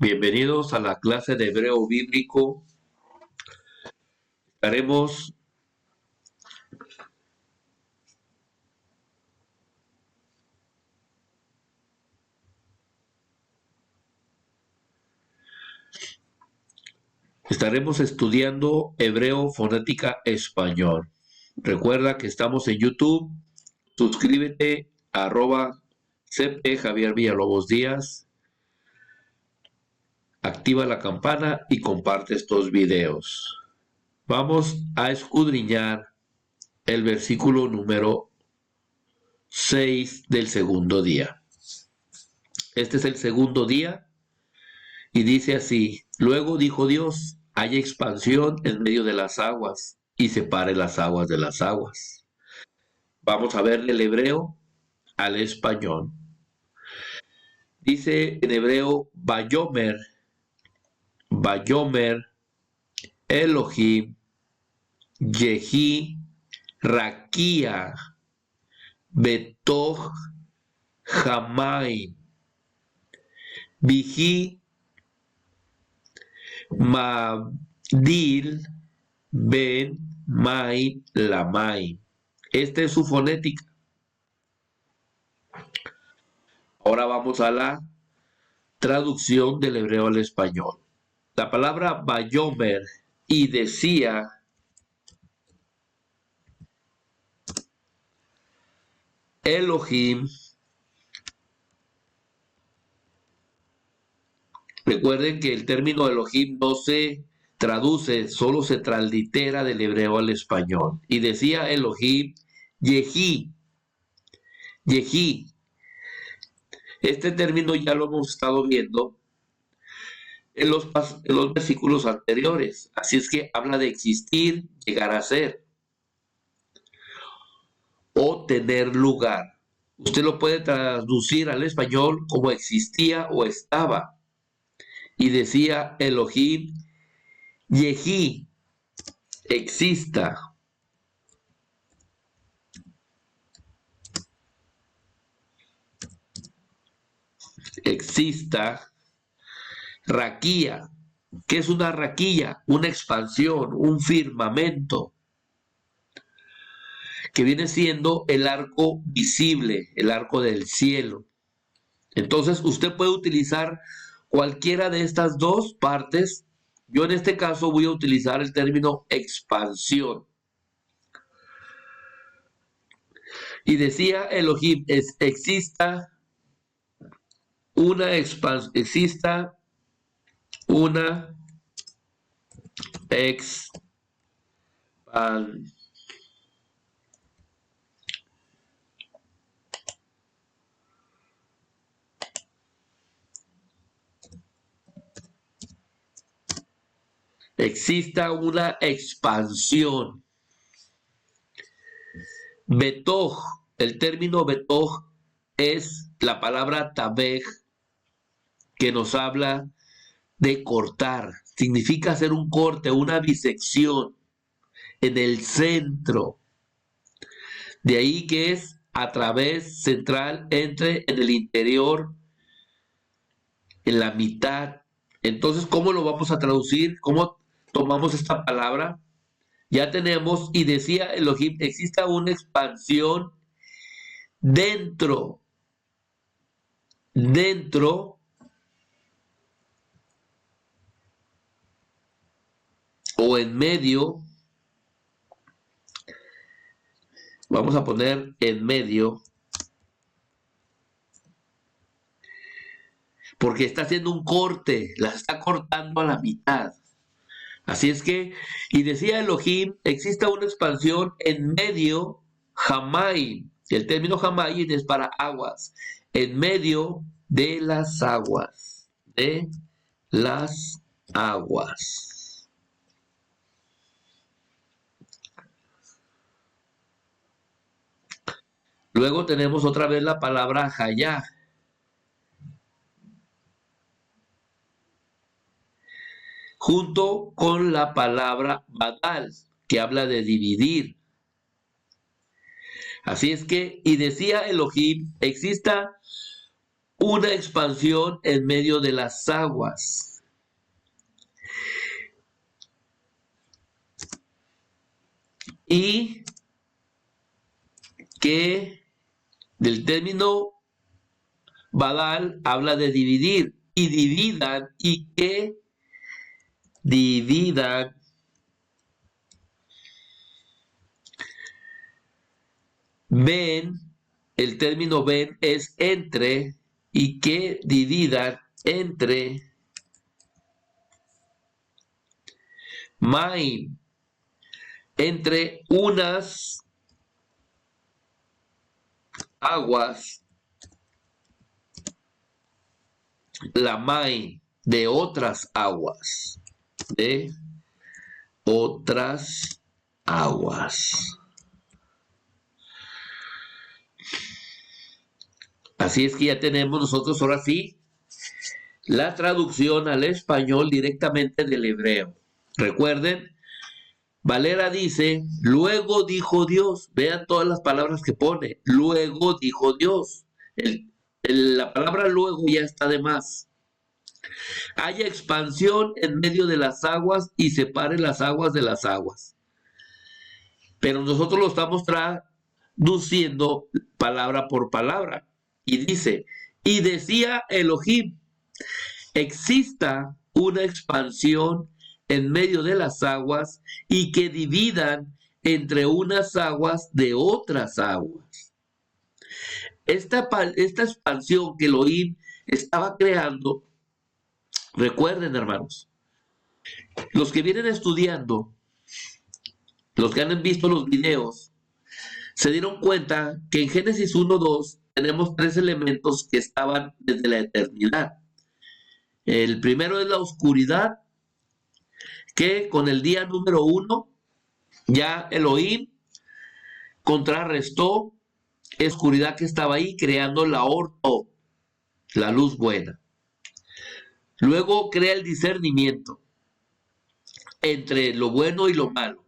Bienvenidos a la clase de hebreo bíblico. Estaremos, estaremos estudiando hebreo fonética español. Recuerda que estamos en YouTube. Suscríbete a @cp Javier Villalobos Díaz. Activa la campana y comparte estos videos. Vamos a escudriñar el versículo número 6 del segundo día. Este es el segundo día y dice así: luego dijo Dios, haya expansión en medio de las aguas y separe las aguas de las aguas. Vamos a ver del hebreo al español. Dice en hebreo Bayomer, Elohim, Yehi, Rakia, Betoch, Jamaim, Bihi, Mabdil, Ben, Mai, Lamai. Esta es su fonética. Ahora vamos a la traducción del hebreo al español. La palabra Bayomer y decía Elohim. Recuerden que el término Elohim no se traduce, solo se translitera del hebreo al español. Y decía Elohim, Yehi. Este término ya lo hemos estado viendo en los versículos anteriores. Así es que habla de existir, llegar a ser o tener lugar. Usted lo puede traducir al español como existía o estaba. Y decía Elohim, Yehi, exista. Exista. Raquía. ¿Qué es una raquilla? Una expansión, un firmamento, que viene siendo el arco visible, el arco del cielo. Entonces usted puede utilizar cualquiera de estas dos partes. Yo en este caso voy a utilizar el término expansión. Y decía Elohim, exista una expansión, exista una exista una expansión. Betoj, el término betoj es la palabra tabej, que nos habla de cortar. Significa hacer un corte, una bisección en el centro. De ahí que es a través, central, entre, en el interior, en la mitad. Entonces, ¿cómo lo vamos a traducir? ¿Cómo tomamos esta palabra? Ya tenemos, y decía Elohim, exista una expansión dentro o en medio. Vamos a poner en medio, porque está haciendo un corte, las está cortando a la mitad. Así es que, y decía Elohim, exista una expansión en medio, Jamaim. El término Jamaim es para aguas, en medio de las aguas, Luego tenemos otra vez la palabra Hayá, junto con la palabra Badal, que habla de dividir. Así es que, y decía Elohim, exista una expansión en medio de las aguas. Y que del término badal habla de dividir, y dividan, y que dividan ven, el término ven es entre, y que dividan entre main, entre unas aguas, la main de otras aguas, de otras aguas. Así es que ya tenemos nosotros ahora sí la traducción al español directamente del hebreo. Recuerden, Valera dice, luego dijo Dios. Vean todas las palabras que pone. Luego dijo Dios. La palabra luego ya está de más. Haya expansión en medio de las aguas y separe las aguas de las aguas. Pero nosotros lo estamos traduciendo palabra por palabra. Y dice, y decía Elohim, exista una expansión en medio de las aguas y que dividan entre unas aguas de otras aguas. Esta expansión que Elohim estaba creando, recuerden, hermanos, los que vienen estudiando, los que han visto los videos, se dieron cuenta que en Génesis 1:2 tenemos 3 elementos que estaban desde la eternidad. El primero es la oscuridad, que con el día número 1 ya Elohim contrarrestó la oscuridad que estaba ahí, creando la orto, la luz buena. Luego crea el discernimiento entre lo bueno y lo malo.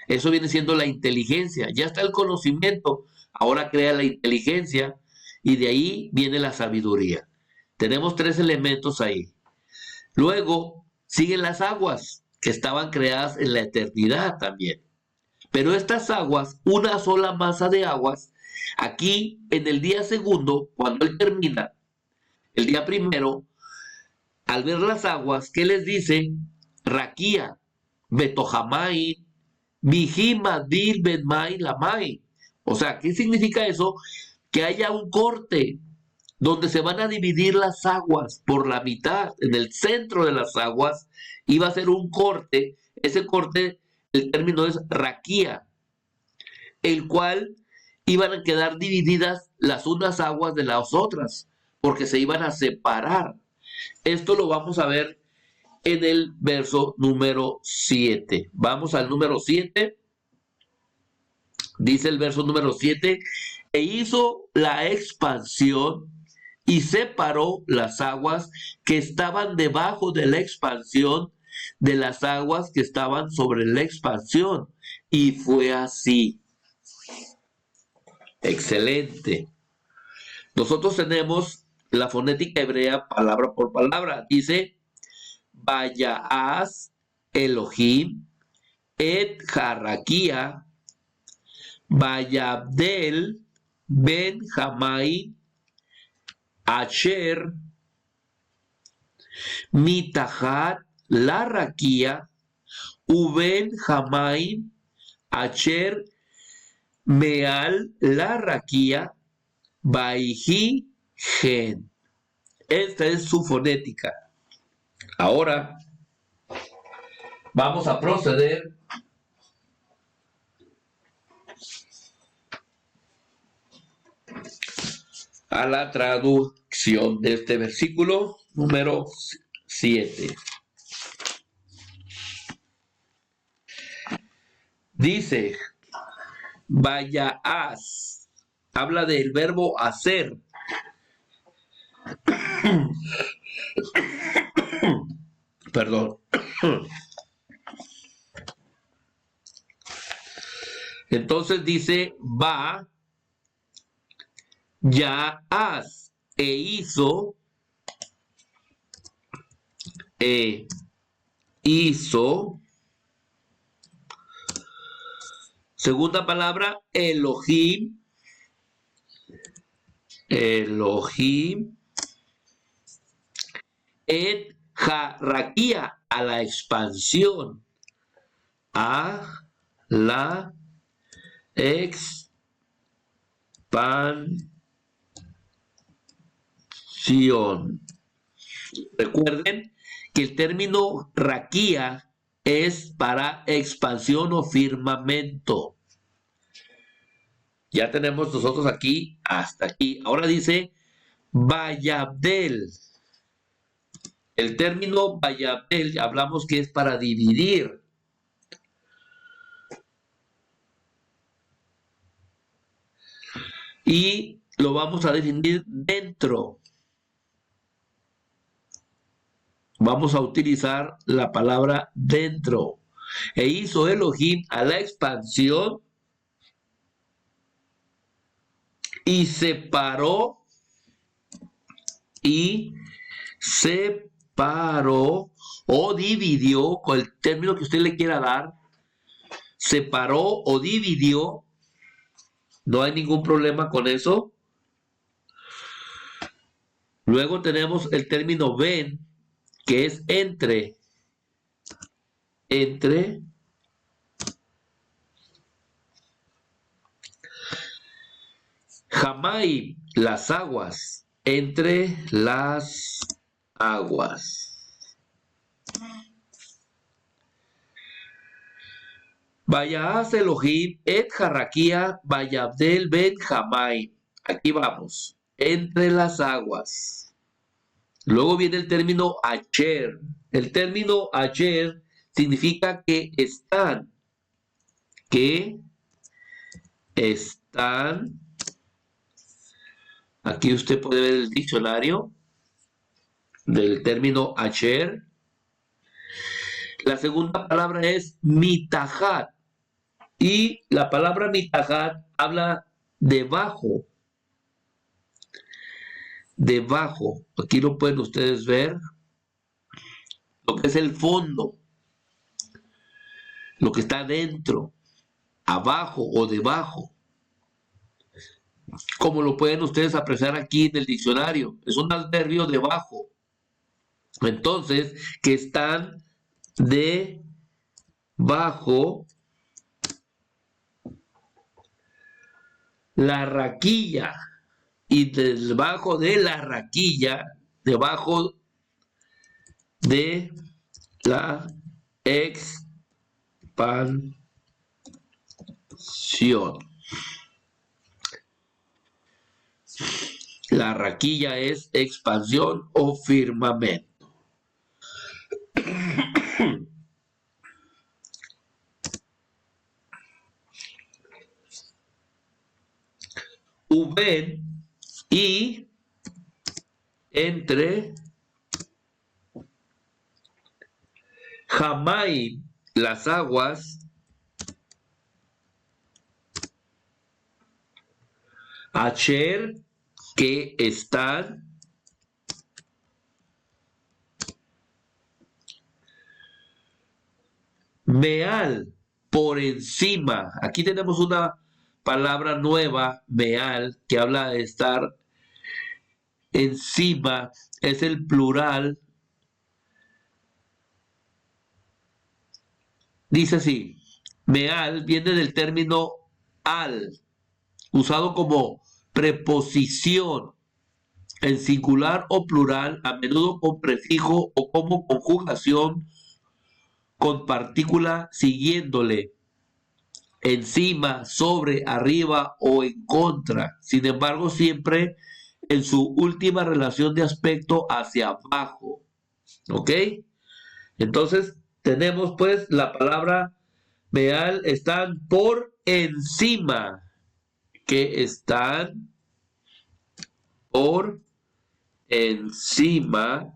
Eso viene siendo la inteligencia. Ya está el conocimiento, ahora crea la inteligencia y de ahí viene la sabiduría. Tenemos 3 elementos ahí. Luego siguen las aguas que estaban creadas en la eternidad también. Pero estas aguas, una sola masa de aguas, aquí en el día segundo, cuando él termina, el día primero, al ver las aguas, ¿qué les dice? Raquía, Betohamay, Mijima, Dil, Benmay, Lamay. O sea, ¿qué significa eso? Que haya un corte donde se van a dividir las aguas por la mitad. En el centro de las aguas iba a ser un corte. Ese corte, el término es raquía, el cual iban a quedar divididas las unas aguas de las otras, porque se iban a separar. Esto lo vamos a ver en el verso número 7. Vamos al número 7. Dice el verso número 7, e hizo la expansión y separó las aguas que estaban debajo de la expansión de las aguas que estaban sobre la expansión. Y fue así. Excelente. Nosotros tenemos la fonética hebrea palabra por palabra. Dice, Vayaas Elohim et Jarraquía Vayabdel Ben Jamai Asher Mitahat La Raquía Uben Jamai Asher Meal La Raquía Baiji Gen. Esta es su fonética. Ahora vamos a proceder a la traducción de este versículo número 7. Dice, Vayaas, habla del verbo hacer. Perdón. Entonces dice, va, ya haz, hizo, hizo. Segunda palabra, Elohim, Elohim, et Jarraquía, a la expansión, a la expansión. Recuerden que el término raquía es para expansión o firmamento. Ya tenemos nosotros aquí hasta aquí. Ahora dice Vayabdel. El término Vayabdel hablamos que es para dividir. Y lo vamos a definir dentro. Vamos a utilizar la palabra dentro. E hizo Elohim a la expansión y separó o dividió, con el término que usted le quiera dar, separó o dividió. No hay ningún problema con eso. Luego tenemos el término ben, que es entre. Jamai, las aguas, entre las aguas. Vayas Elohim et Jarraquía Vayabdel ben Jamai. Aquí vamos, entre las aguas. Luego viene el término acher. El término acher significa que están. Aquí usted puede ver el diccionario del término acher. La segunda palabra es mitajat. Y la palabra mitajat habla debajo. Debajo. Aquí lo pueden ustedes ver. Lo que es el fondo. Lo que está dentro. Abajo o debajo. Como lo pueden ustedes apreciar aquí en el diccionario. Es un adverbio debajo. Entonces, que están debajo la raquilla. Y debajo de la raquilla, debajo de la expansión. La raquilla es expansión o firmamento. Uben y entre Jamai, las aguas, Acher, que están, Meal, por encima. Aquí tenemos una palabra nueva, Meal, que habla de estar encima. Es el plural. Dice así, Meal viene del término al, usado como preposición en singular o plural, a menudo con prefijo o como conjugación con partícula siguiéndole, encima, sobre, arriba o en contra. Sin embargo, siempre en su última relación de aspecto hacia abajo. ¿Ok? Entonces, tenemos pues la palabra meal, están por encima, que están por encima.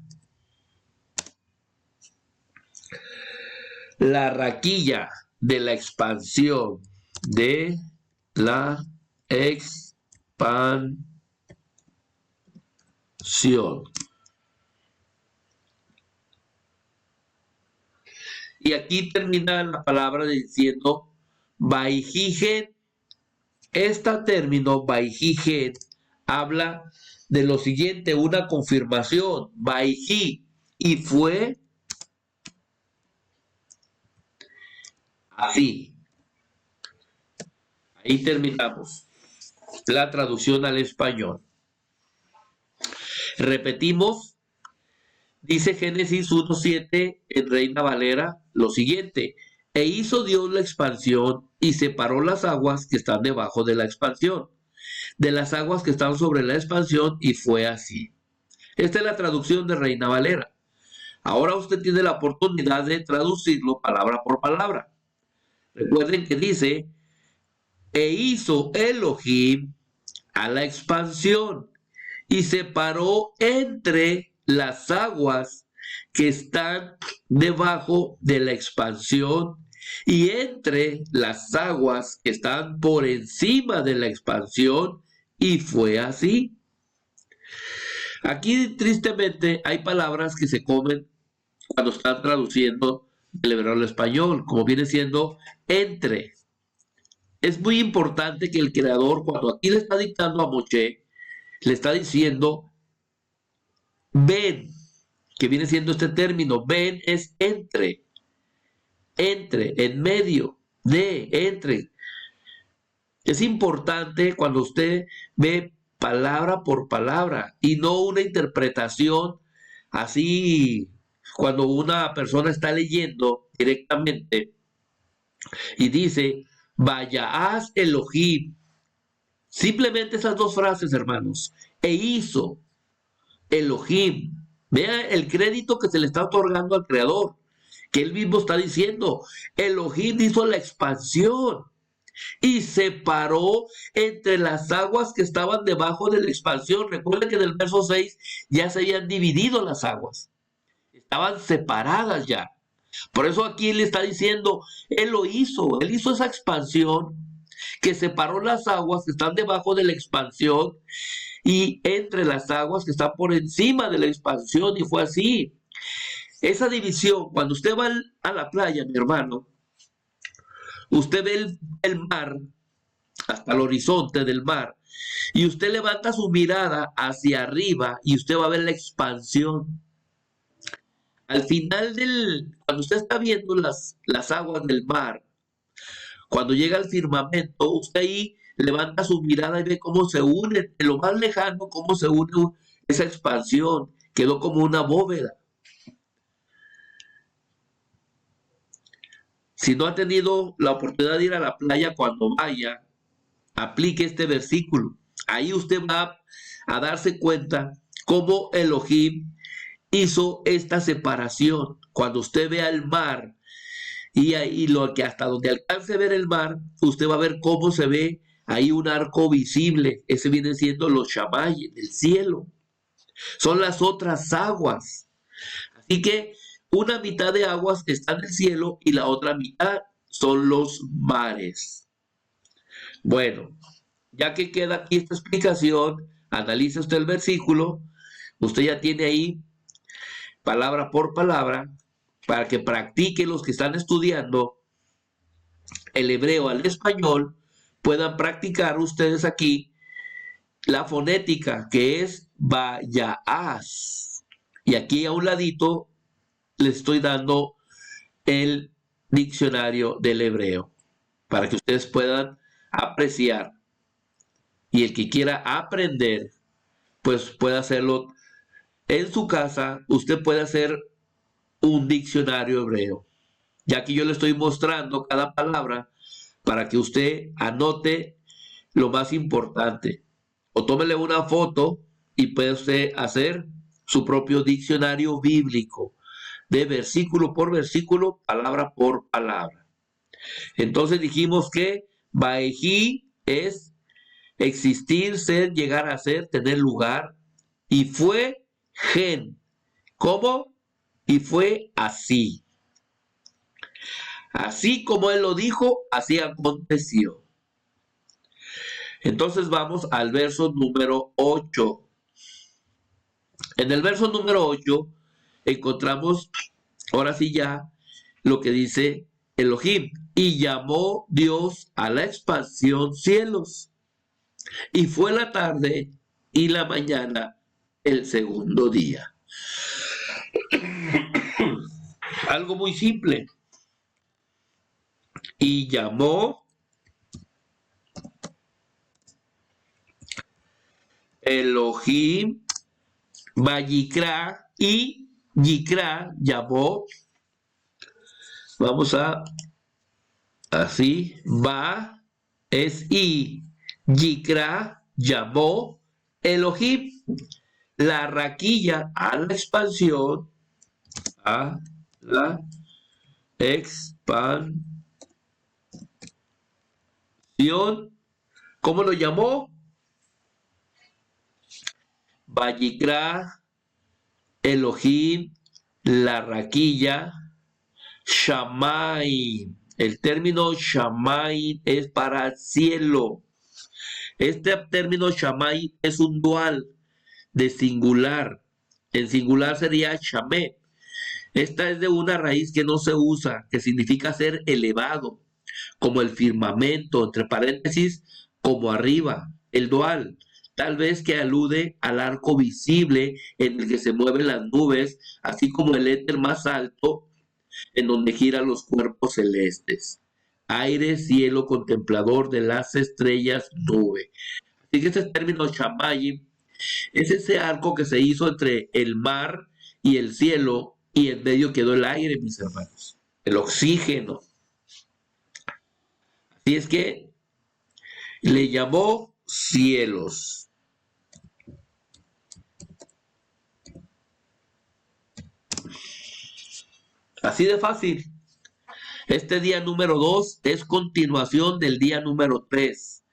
La raquilla de la expansión, de la expansión. Y aquí termina la palabra diciendo Vaihigen. Este término Vaihigen habla de lo siguiente, una confirmación. Vaihi, y fue así. Ahí terminamos la traducción al español. Repetimos, dice Génesis 1:7 en Reina Valera lo siguiente: e hizo Dios la expansión y separó las aguas que están debajo de la expansión de las aguas que están sobre la expansión, y fue así. Esta es la traducción de Reina Valera. Ahora usted tiene la oportunidad de traducirlo palabra por palabra. Recuerden que dice, e hizo Elohim a la expansión y separó entre las aguas que están debajo de la expansión y entre las aguas que están por encima de la expansión, y fue así. Aquí tristemente hay palabras que se comen cuando están traduciendo del hebreo al español, como viene siendo entre. Es muy importante que el creador, cuando aquí le está dictando a Moshe, le está diciendo ven, que viene siendo este término. Ven es entre, en medio, de, entre. Es importante cuando usted ve palabra por palabra y no una interpretación así cuando una persona está leyendo directamente y dice, Vayahas Elohim. Simplemente esas dos frases, hermanos. E hizo Elohim. Vea el crédito que se le está otorgando al Creador, que él mismo está diciendo, Elohim hizo la expansión y separó entre las aguas que estaban debajo de la expansión. Recuerden que en el verso 6 ya se habían dividido las aguas, estaban separadas ya. Por eso aquí él está diciendo, él lo hizo, él hizo esa expansión que separó las aguas que están debajo de la expansión y entre las aguas que están por encima de la expansión, y fue así. Esa división, cuando usted va a la playa, mi hermano, usted ve el mar hasta el horizonte del mar y usted levanta su mirada hacia arriba y usted va a ver la expansión. Al final cuando usted está viendo las aguas del mar, cuando llega al firmamento, usted ahí levanta su mirada y ve cómo se une, en lo más lejano, cómo se une esa expansión. Quedó como una bóveda. Si no ha tenido la oportunidad de ir a la playa, cuando vaya, aplique este versículo. Ahí usted va a darse cuenta cómo Elohim hizo esta separación. Cuando usted vea el mar y lo que hasta donde alcance a ver el mar, usted va a ver cómo se ve ahí un arco visible. Ese viene siendo los shamayim del cielo. Son las otras aguas. Así que una mitad de aguas está en el cielo y la otra mitad son los mares. Bueno, ya que queda aquí esta explicación, analice usted el versículo. Usted ya tiene ahí palabra por palabra para que practique los que están estudiando el hebreo al español, puedan practicar ustedes aquí la fonética, que es Vayahas. Y aquí a un ladito les estoy dando el diccionario del hebreo para que ustedes puedan apreciar. Y el que quiera aprender, pues puede hacerlo en su casa. Usted puede hacer un diccionario hebreo. Ya que yo le estoy mostrando cada palabra para que usted anote lo más importante. O tómele una foto y puede usted hacer su propio diccionario bíblico de versículo por versículo, palabra por palabra. Entonces dijimos que Baejí es existir, ser, llegar a ser, tener lugar. Y fue gen. ¿Cómo? Y fue así. Así como él lo dijo, así aconteció. Entonces vamos al verso número 8. En el verso número 8 encontramos, ahora sí ya, lo que dice Elohim. Y llamó Dios a la expansión cielos. Y fue la tarde y la mañana el segundo día. Algo muy simple. Y llamó Elohim, Vayikra, y Yikra llamó, vamos a, así, va, es y, Yikra llamó Elohim, la raquilla a la expansión, a la expansión. ¿Cómo lo llamó? Vayikra, Elohim, la raquilla, Shamay. El término Shamay es para cielo. Este término Shamay es un dual de singular. En singular sería Shamé. Esta es de una raíz que no se usa, que significa ser elevado, como el firmamento, entre paréntesis, como arriba, el dual, tal vez que alude al arco visible en el que se mueven las nubes, así como el éter más alto en donde giran los cuerpos celestes. Aire, cielo, contemplador de las estrellas, nube. Así que este término Shamayim es ese arco que se hizo entre el mar y el cielo, y en medio quedó el aire, mis hermanos, el oxígeno. Así es que le llamó cielos. Así de fácil. Este día número 2 es continuación del día número 3.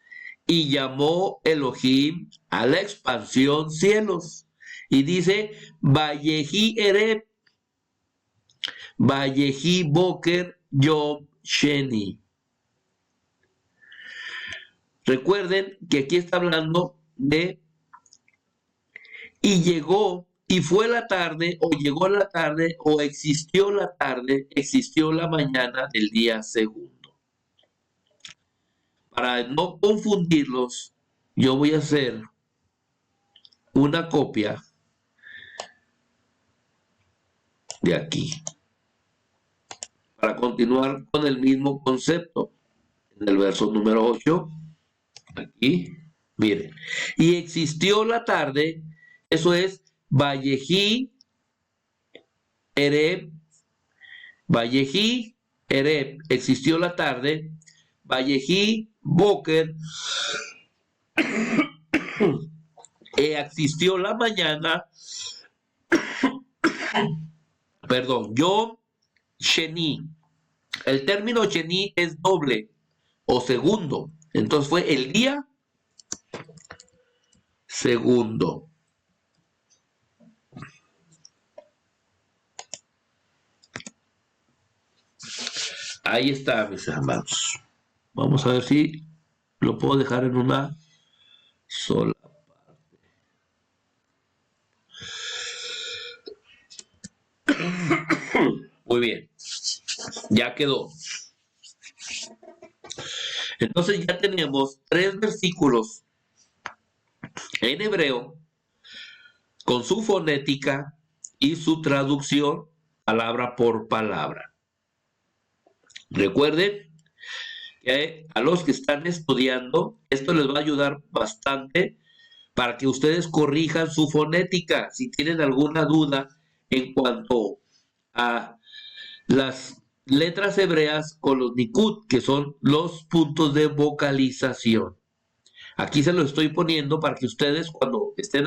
Y llamó Elohim a la expansión cielos. Y dice, Vallejí Ereb, Vallejí Boker Yom Sheni. Recuerden que aquí está hablando de y llegó, y fue la tarde, o llegó la tarde, o existió la tarde, existió la mañana del día segundo. Para no confundirlos, yo voy a hacer una copia de aquí para continuar con el mismo concepto. En el verso número 8, aquí, miren, y existió la tarde, eso es Vallejí Ereb, Vallejí Ereb, existió la tarde, Vallejí Boker, existió la mañana, perdón, Yom Sheni. El término Sheni es doble o segundo, entonces fue el día segundo. Ahí está, mis hermanos. Vamos a ver si lo puedo dejar en una sola parte. Muy bien. Ya quedó. Entonces ya tenemos 3 versículos en hebreo con su fonética y su traducción palabra por palabra. Recuerden que a los que están estudiando, esto les va a ayudar bastante para que ustedes corrijan su fonética. Si tienen alguna duda en cuanto a las letras hebreas con los nikud, que son los puntos de vocalización. Aquí se lo estoy poniendo para que ustedes cuando estén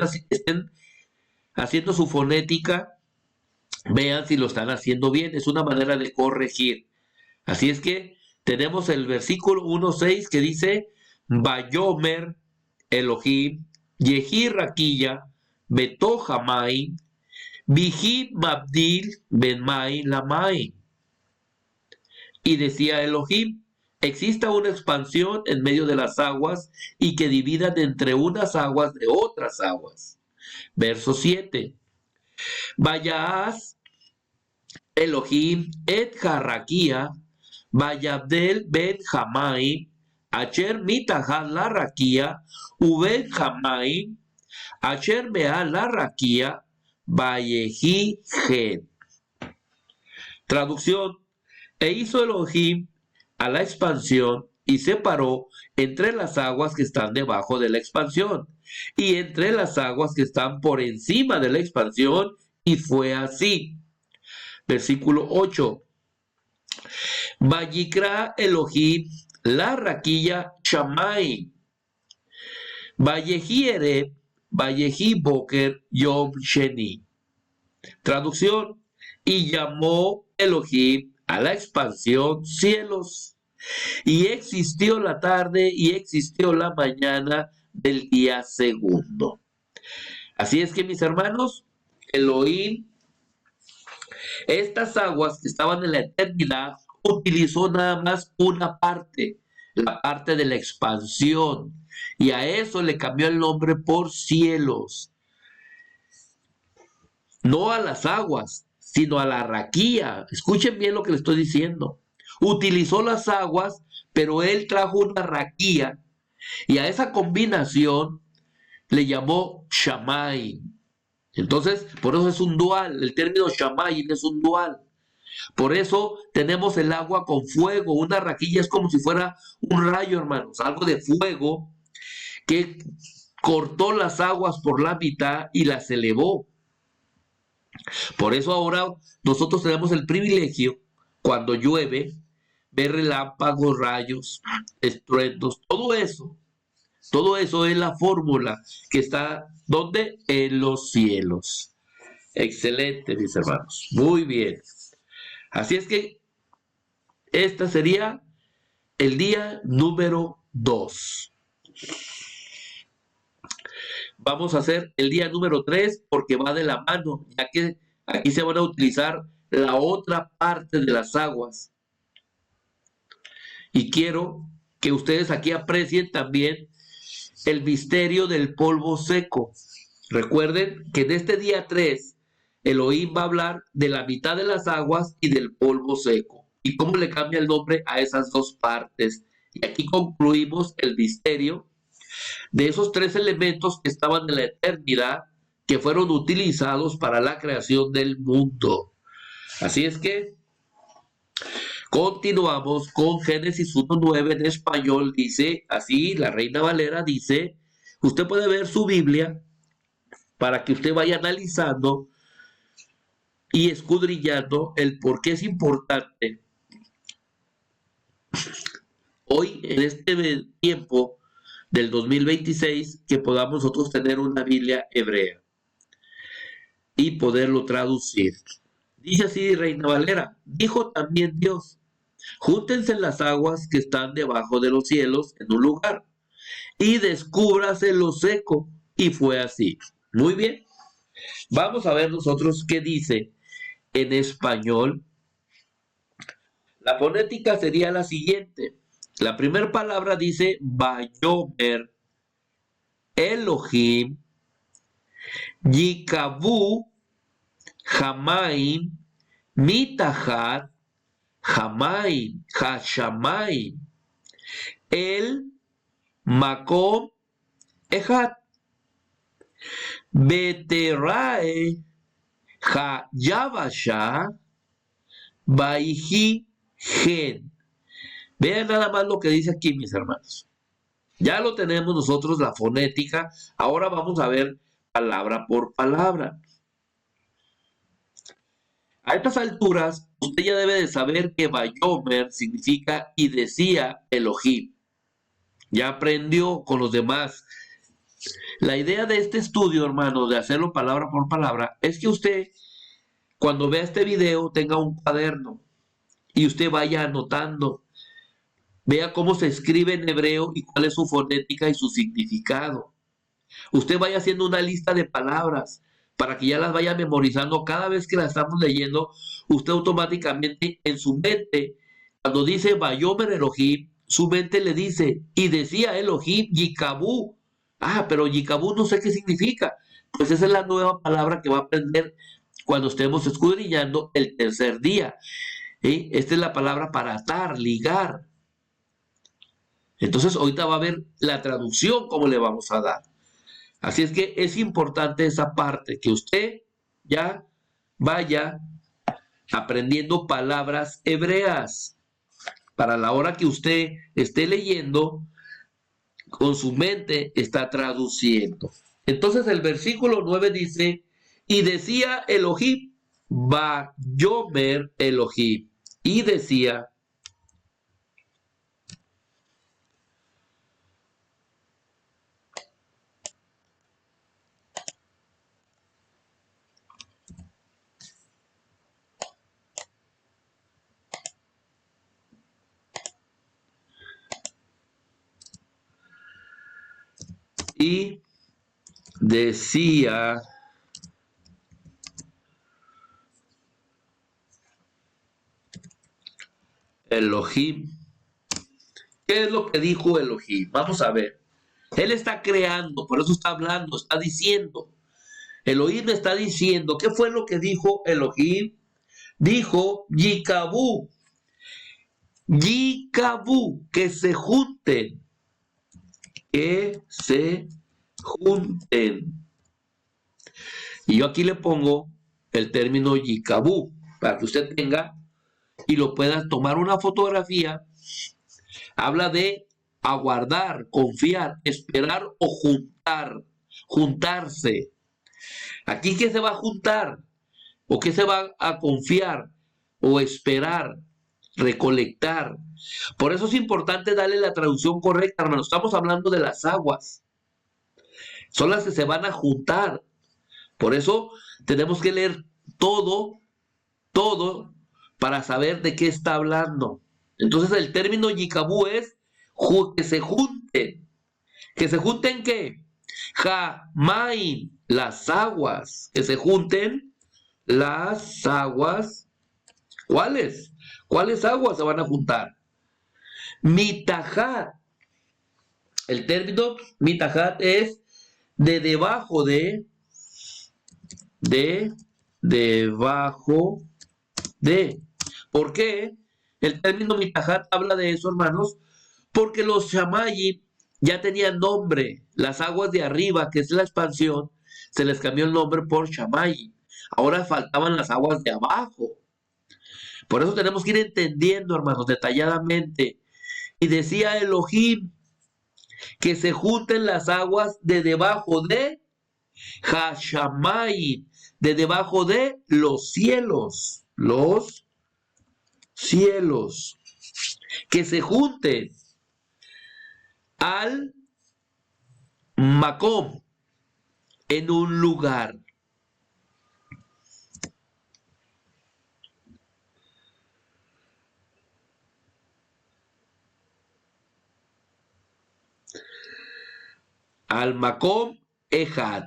haciendo su fonética, vean si lo están haciendo bien. Es una manera de corregir. Así es que tenemos el versículo 1.6 que dice, Bayomer Elohim, Yehi Raquilla, Beto Jamay, Viji Mabdil Ben Mai Lamai. Y decía Elohim, exista una expansión en medio de las aguas y que dividan entre unas aguas de otras aguas. Verso 7. Vayas Elohim et Jarraquía, Vayabdel ben Jamaim, Acher mitahad la raquía, Uben Jamaim, Acher mea la raquía, Vallejí gen. Traducción: e hizo Elohim a la expansión y separó entre las aguas que están debajo de la expansión y entre las aguas que están por encima de la expansión, y fue así. Versículo 8. Vayikra Elohim la raquilla Shamay, Vallejí Ereb, Vallejí Boker Yom Sheni. Traducción: y llamó Elohim a la expansión cielos, y existió la tarde y existió la mañana del día segundo. Así es que, mis hermanos, Elohim, estas aguas que estaban en la eternidad, utilizó nada más una parte, la parte de la expansión, y a eso le cambió el nombre por cielos. No a las aguas, sino a la raquía. Escuchen bien lo que le estoy diciendo. Utilizó las aguas, pero él trajo una raquía, y a esa combinación le llamó Shamay. Entonces, por eso es un dual. El término Shamay es un dual. Por eso tenemos el agua con fuego. Una raquilla es como si fuera un rayo, hermanos, algo de fuego que cortó las aguas por la mitad y las elevó. Por eso ahora nosotros tenemos el privilegio, cuando llueve, ver relámpagos, rayos, estruendos, todo eso es la fórmula que está, ¿dónde? En los cielos. Excelente, mis hermanos. Muy bien. Así es que este sería el día número 2. Vamos a hacer el día número 3 porque va de la mano, ya que aquí se van a utilizar la otra parte de las aguas. Y quiero que ustedes aquí aprecien también el misterio del polvo seco. Recuerden que en este día 3, Elohim va a hablar de la mitad de las aguas y del polvo seco, y cómo le cambia el nombre a esas dos partes. Y aquí concluimos el misterio de esos 3 elementos que estaban en la eternidad, que fueron utilizados para la creación del mundo. Así es que continuamos con Génesis 1:9 en español. Dice así, la Reina Valera dice, usted puede ver su Biblia para que usted vaya analizando y escudriñando el por qué es importante hoy, en este tiempo del 2026, que podamos nosotros tener una Biblia hebrea y poderlo traducir. Dice así Reina Valera, dijo también Dios, júntense las aguas que están debajo de los cielos en un lugar y descúbrase lo seco, y fue así. Muy bien, vamos a ver nosotros qué dice en español. La fonética sería la siguiente. La primera palabra dice Vayomer Elohim Yikabu Jamaim Mitahat Jamaim Hashamaim El Makom Ejat Beterae Hayabasha Baihi Gen. Vean nada más lo que dice aquí, mis hermanos. Ya lo tenemos nosotros, la fonética. Ahora vamos a ver palabra por palabra. A estas alturas, usted ya debe de saber que Vayomer significa y decía Elohim. Ya aprendió con los demás. La idea de este estudio, hermano, de hacerlo palabra por palabra, es que usted, cuando vea este video, tenga un cuaderno y usted vaya anotando. Vea cómo se escribe en hebreo y cuál es su fonética y su significado. Usted vaya haciendo una lista de palabras para que ya las vaya memorizando. Cada vez que las estamos leyendo, usted automáticamente en su mente, cuando dice Vayomer Elohim, su mente le dice, y decía Elohim Yikabu. Ah, pero Yikabu no sé qué significa. Pues esa es la nueva palabra que va a aprender cuando estemos escudriñando el tercer día. ¿Sí? Esta es la palabra para atar, ligar. Entonces ahorita va a ver la traducción, cómo le vamos a dar. Así es que es importante esa parte, que usted ya vaya aprendiendo palabras hebreas para la hora que usted esté leyendo, con su mente está traduciendo. Entonces el versículo 9 dice, y decía Elohim, va Yomer Elohim, y decía, y decía Elohim. ¿Qué es lo que dijo Elohim? Vamos a ver. Él está creando, por eso está hablando, está diciendo. Elohim está diciendo, ¿qué fue lo que dijo Elohim? Dijo Yikabú. Yikabú, que se junten. Que se junten. Y yo aquí le pongo el término Yikabú, para que usted tenga y lo pueda tomar una fotografía. Habla de aguardar, confiar, esperar o juntar, juntarse. Aquí, ¿qué se va a juntar? ¿O qué se va a confiar? O esperar, recolectar. Por eso es importante darle la traducción correcta, hermano. Estamos hablando de las aguas. Son las que se van a juntar. Por eso tenemos que leer todo, para saber de qué está hablando. Entonces el término Yikabú es que se junten. ¿Que se junten qué? Jamain, las aguas. Que se junten las aguas. ¿Cuáles? ¿Cuáles aguas se van a juntar? Mitajat. El término mitajat es de debajo de debajo de. ¿Por qué? El término mitajat habla de eso, hermanos, porque los shamayim ya tenían nombre. Las aguas de arriba, que es la expansión, se les cambió el nombre por shamayim. Ahora faltaban las aguas de abajo. Por eso tenemos que ir entendiendo, hermanos, detalladamente. Y decía Elohim que se junten las aguas de debajo de Hashamayim, de debajo de los cielos. Los cielos. Que se junten al Macom, en un lugar. Al Macom Ejad.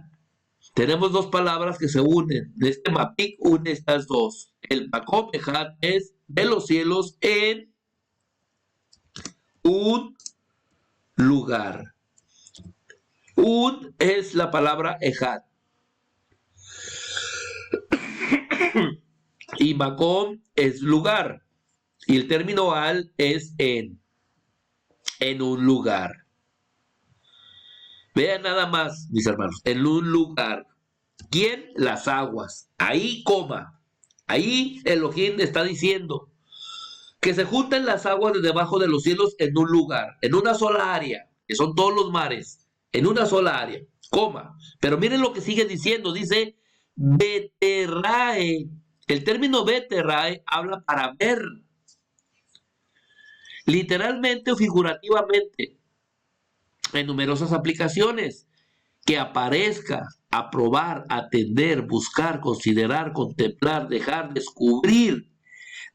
Tenemos dos palabras que se unen. Este Mapik une estas dos. El Macom Ejad es de los cielos en un lugar. Un es la palabra Ejad. Y Macom es lugar. Y el término al es en un lugar. Vean nada más, mis hermanos, en un lugar. ¿Quién? Las aguas. Ahí, coma. Ahí Elohim está diciendo que se junten las aguas de debajo de los cielos en un lugar, en una sola área, que son todos los mares, en una sola área, coma. Pero miren lo que sigue diciendo, dice Beterrae. El término Beterrae habla para ver, literalmente o figurativamente, en numerosas aplicaciones. Que aparezca, aprobar, atender, buscar, considerar, contemplar, dejar, descubrir,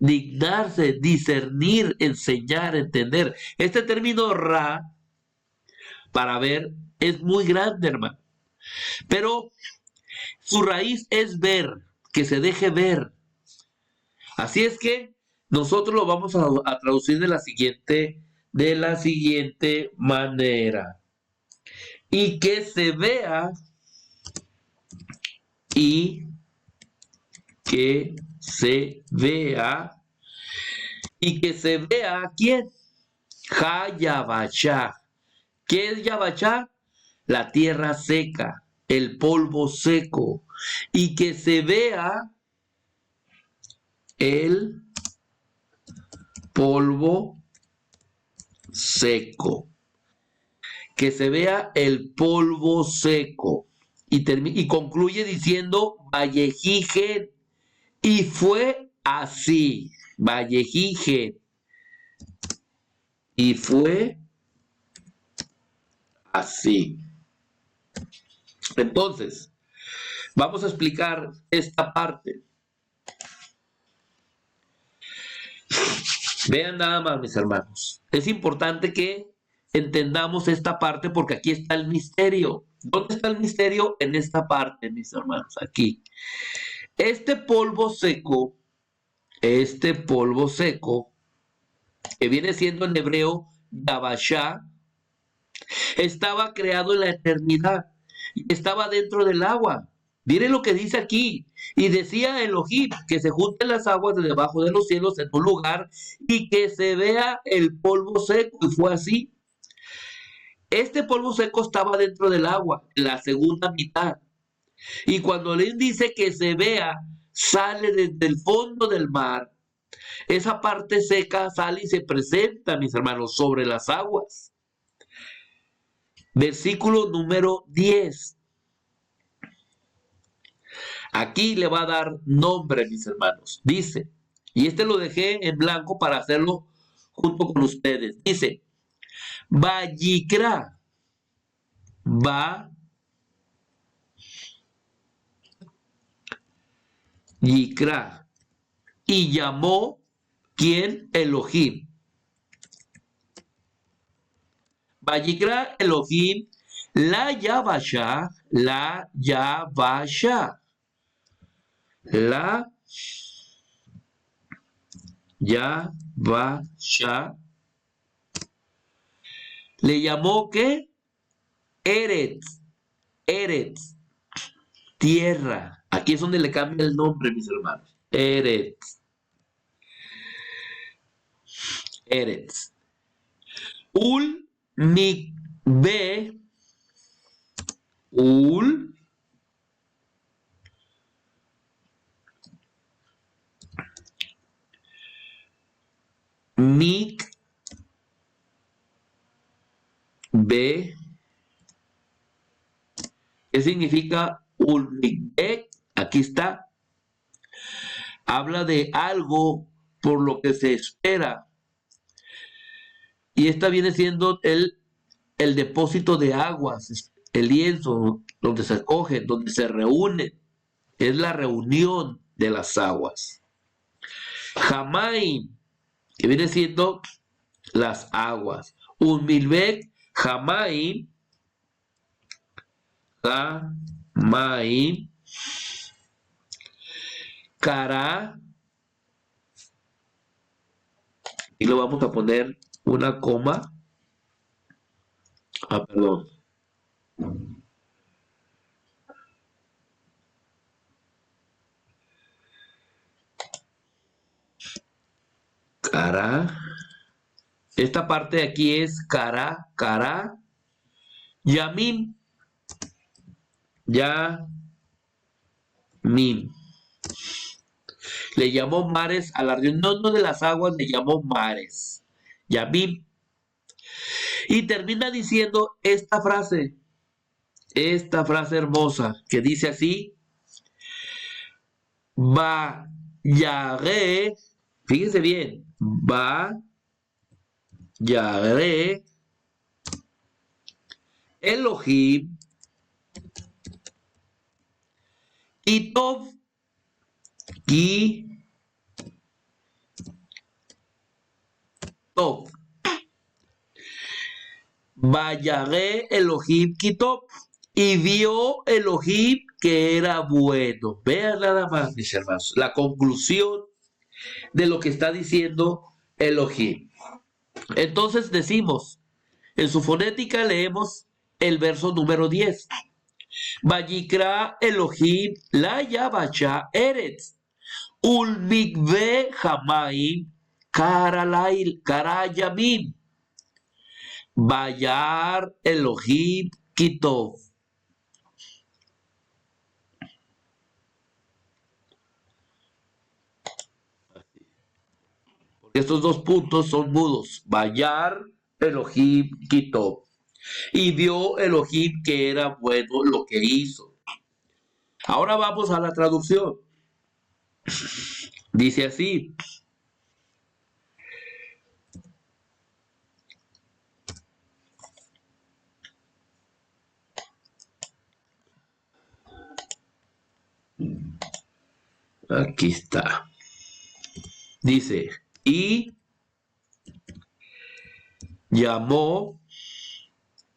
dignarse, discernir, enseñar, entender. Este término ra, para ver, es muy grande, hermano. Pero su raíz es ver, que se deje ver. Así es que nosotros lo vamos a traducir de la siguiente manera. Y que se vea y que se vea. Y que se vea, ¿quién? Yabashá. ¿Qué es Yabashá? La tierra seca, el polvo seco. Y que se vea el polvo seco. Que se vea el polvo seco. Y concluye diciendo Vallejigen. Y fue así. Vallejigen. Y fue así. Entonces, vamos a explicar esta parte. Vean nada más, mis hermanos. Es importante que entendamos esta parte porque aquí está el misterio. ¿Dónde está el misterio? En esta parte, mis hermanos, aquí. Este polvo seco, que viene siendo en hebreo Yabashá, estaba creado en la eternidad y estaba dentro del agua. Miren lo que dice aquí. Y decía Elohim que se junten las aguas de debajo de los cielos en un lugar y que se vea el polvo seco. Y fue así. Este polvo seco estaba dentro del agua, en la segunda mitad. Y cuando él dice que se vea, sale desde el fondo del mar. Esa parte seca sale y se presenta, mis hermanos, sobre las aguas. Versículo número 10. Aquí le va a dar nombre, mis hermanos. Dice, y este lo dejé en blanco para hacerlo junto con ustedes. Dice, Vallicra, Yicra, y llamó, ¿quién? Elohim. Vallicra Elohim, la Yabashá, la Yabashá. La Yabashá. Le llamó ¿qué? Eretz. Eretz. Tierra. Aquí es donde le cambia el nombre, mis hermanos. Eretz. Eretz. Ul mikbe. Ul mikbe. ¿Qué significa ul mikbe? Aquí está. Habla de algo por lo que se espera. Y esta viene siendo el depósito de aguas, el lienzo donde se cogen, donde se reúnen. Es la reunión de las aguas. Jamaim, que viene siendo las aguas. Unmilbek, Jamaim, Jamaim, Cara, y lo vamos a poner una coma. Perdón. Cara. Esta parte de aquí es cara, cara. Yamim. Yamim. Le llamó mares a la reunión de las aguas, le llamó mares. Yamim. Y termina diciendo esta frase hermosa, que dice así, Vayaré, fíjense bien, Vayaré Elohim Kitov Kitov. Vayaré Elohim Kitov. Y vio Elohim que era bueno. Vean nada más, mis hermanos, la conclusión de lo que está diciendo Elohim. Entonces decimos, en su fonética leemos el verso número 10. Vayikra Elohim la Yabacha Eretz. Ulmikve Hamaim Karayamim. Bayar Elohim Kitov. Estos dos puntos son mudos. Bayar Elohim Kitov. Y vio Elohim que era bueno lo que hizo. Ahora vamos a la traducción. Dice así. Aquí está. Dice, y llamó,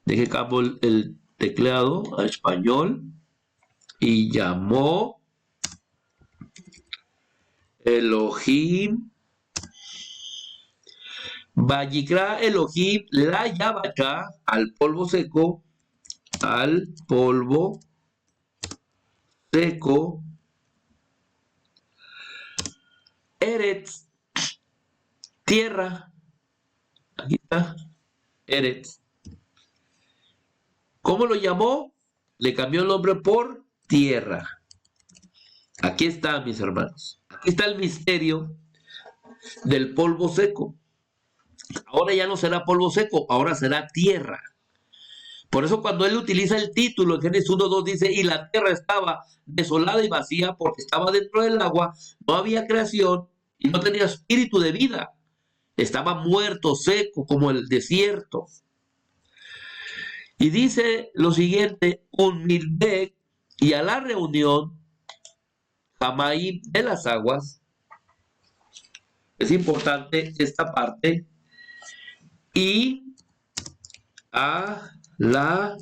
deje cambio el teclado a español, y llamó Elohim, Vayikra Elohim la Yabacha, al polvo seco, Eretz, tierra. Aquí está, Eretz. ¿Cómo lo llamó? Le cambió el nombre por tierra. Aquí está, mis hermanos. Aquí está el misterio del polvo seco. Ahora ya no será polvo seco, ahora será tierra. Por eso cuando él utiliza el título en Génesis 1:2 dice, y la tierra estaba desolada y vacía porque estaba dentro del agua, no había creación y no tenía espíritu de vida. Estaba muerto, seco, como el desierto. Y dice lo siguiente, un milbek, y a la reunión, Hamaim de las aguas, es importante esta parte, y a la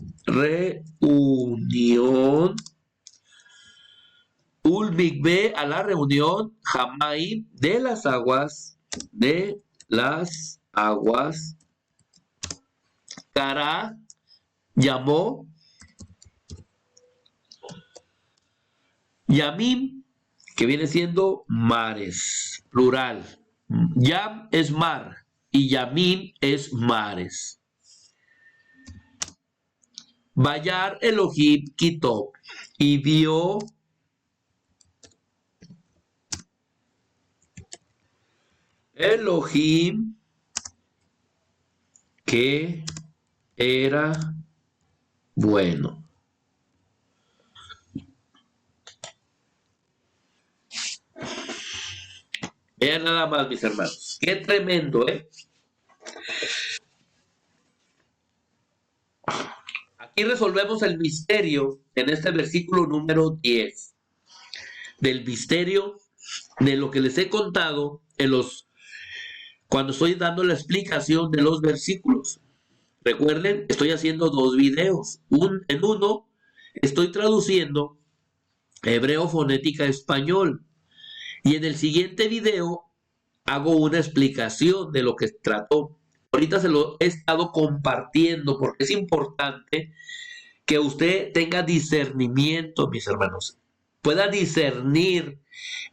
reunión, Ulmikbe, a la reunión, Hamaim de las aguas, Kara, llamó, Yamim, que viene siendo mares, plural. Yam es mar y Yamim es mares. Bayar Elohim Kitov, y vio Elohim que era bueno. Vean nada más, mis hermanos. Qué tremendo, ¿eh? Aquí resolvemos el misterio en este versículo número 10. Del misterio de lo que les he contado cuando estoy dando la explicación de los versículos. Recuerden, estoy haciendo dos videos. En uno estoy traduciendo hebreo fonética a español. Y en el siguiente video hago una explicación de lo que trató. Ahorita se lo he estado compartiendo porque es importante que usted tenga discernimiento, mis hermanos. Pueda discernir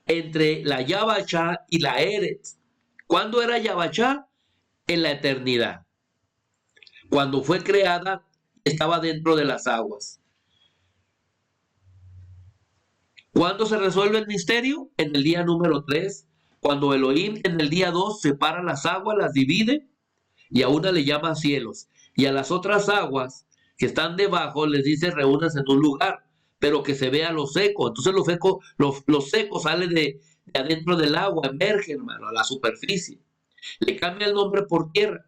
entre la Yabacha y la Eretz. ¿Cuándo era Yabacha? En la eternidad. Cuando fue creada, estaba dentro de las aguas. ¿Cuándo se resuelve el misterio? En el día número 3, cuando Elohim en el día 2 separa las aguas, las divide, y a una le llama cielos, y a las otras aguas que están debajo les dice reúnanse en un lugar, pero que se vea lo seco. Entonces lo seco sale de adentro del agua, emerge, hermano, a la superficie. Le cambia el nombre por tierra.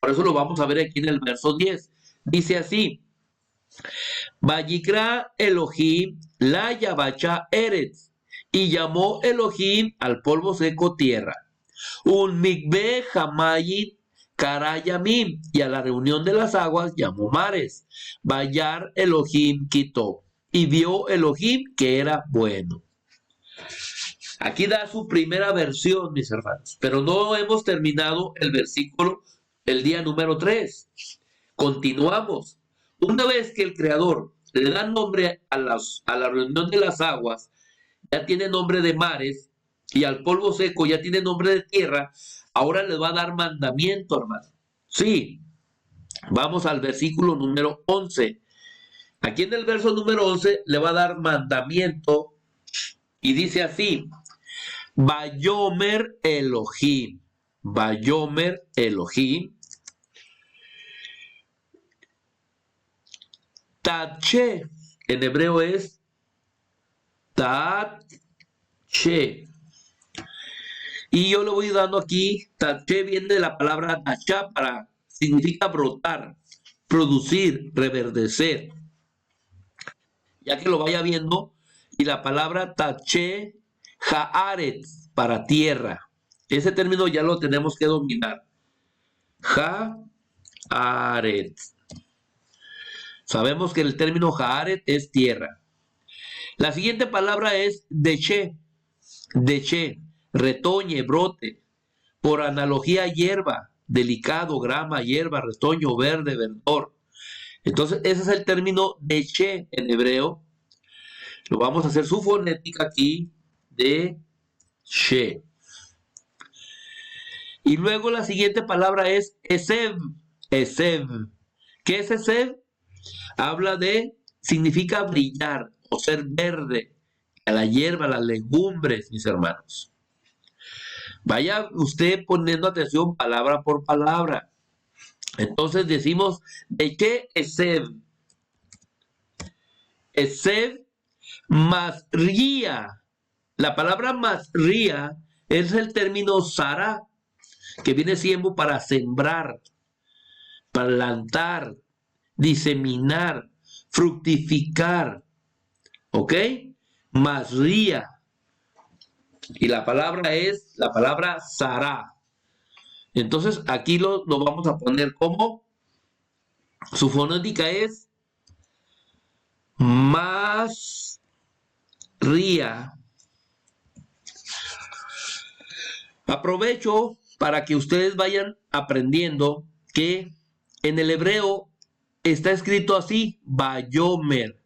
Por eso lo vamos a ver aquí en el verso 10. Dice así, Vayikra Elohim la Yabacha Eretz, y llamó Elohim al polvo seco tierra. Un mikve Hamayit Karayamim, y a la reunión de las aguas llamó mares. Bayar Elohim Kitov, y vio Elohim que era bueno. Aquí da su primera versión, mis hermanos, pero no hemos terminado el versículo, el día número 3. Continuamos. Una vez que el Creador le dan nombre a la reunión de las aguas, ya tiene nombre de mares, y al polvo seco ya tiene nombre de tierra, ahora les va a dar mandamiento, hermano. Sí, vamos al versículo número 11. Aquí en el verso número 11 le va a dar mandamiento y dice así: Vayomer Elohim. Vayomer Elohim. Tache. En hebreo es Tache. Y yo le voy dando aquí, Tache viene de la palabra Tacha, significa brotar, producir, reverdecer. Ya que lo vaya viendo, y la palabra Tache Haaretz, para tierra. Ese término ya lo tenemos que dominar. Haaretz. Sabemos que el término Haaretz es tierra. La siguiente palabra es Deche. Deche, retoñe, brote. Por analogía, hierba, delicado, grama, hierba, retoño, verde, verdor. Entonces, ese es el término Deche en hebreo. Lo vamos a hacer su fonética aquí, de She. Y luego la siguiente palabra es Esev. Esev. ¿Qué es Esev? Habla de, significa brillar o ser verde. A la hierba, a las legumbres, mis hermanos. Vaya usted poniendo atención palabra por palabra. Entonces decimos, ¿de qué Esev? Esev Masría. La palabra Masría es el término Sará, que viene siendo para sembrar, plantar, diseminar, fructificar. ¿Ok? Masría. Y la palabra es la palabra Sará. Entonces aquí lo vamos a poner como su fonética es Masría. Aprovecho para que ustedes vayan aprendiendo que en el hebreo está escrito así, Vayomer,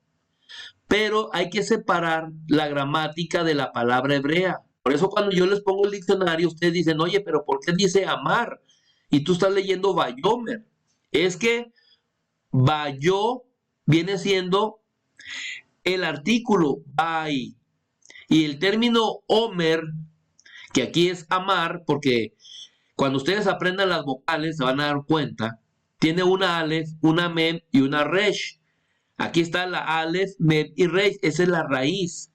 pero hay que separar la gramática de la palabra hebrea. Por eso cuando yo les pongo el diccionario, ustedes dicen, oye, pero ¿por qué dice amar? Y tú estás leyendo Vayomer. Es que Vayó viene siendo el artículo Vai. Y el término Omer, que aquí es amar, porque cuando ustedes aprendan las vocales se van a dar cuenta, tiene una Aleph, una Mem y una Resh. Aquí está la Aleph, Mem y Resh, esa es la raíz.